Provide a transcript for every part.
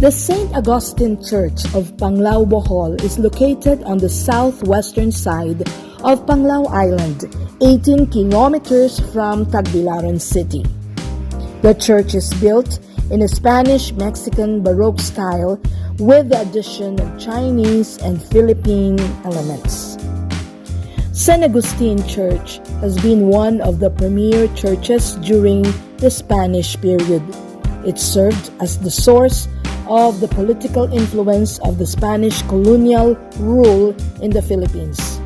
The St. Augustine Church of Panglao, Bohol is located on the southwestern side of Panglao Island, 18 kilometers from Tagbilaran City. The church is built in a Spanish-Mexican Baroque style with the addition of Chinese and Philippine elements. St. Augustine Church has been one of the premier churches during the Spanish period. It served as the source of the political influence of the Spanish colonial rule in the Philippines.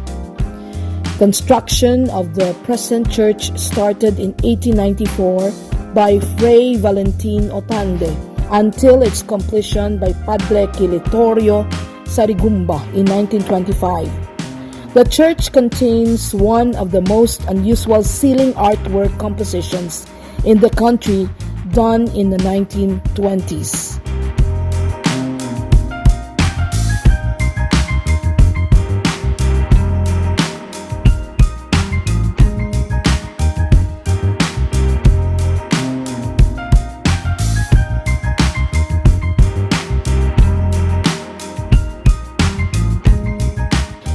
Construction of the present church started in 1894 by Fray Valentin Otande until its completion by Padre Quilitorio Sarigumba in 1925. The church contains one of the most unusual ceiling artwork compositions in the country done in the 1920s.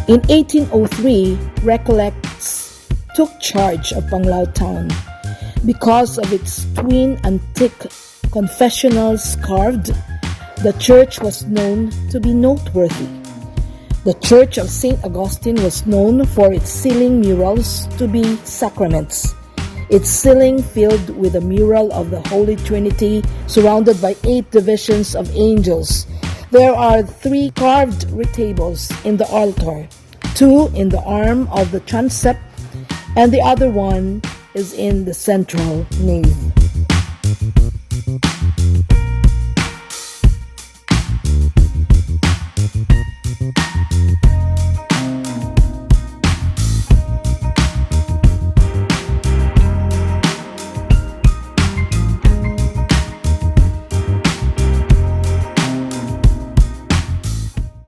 In 1803, Recollects took charge of Panglao town. Because of its twin antique confessionals carved, the church was known to be noteworthy. The Church of St. Augustine was known for its ceiling murals to be sacraments. Its ceiling filled with a mural of the Holy Trinity surrounded by 8 divisions of angels. There are 3 carved retables in the altar, 2 in the arm of the transept, and the other one is in the central nave.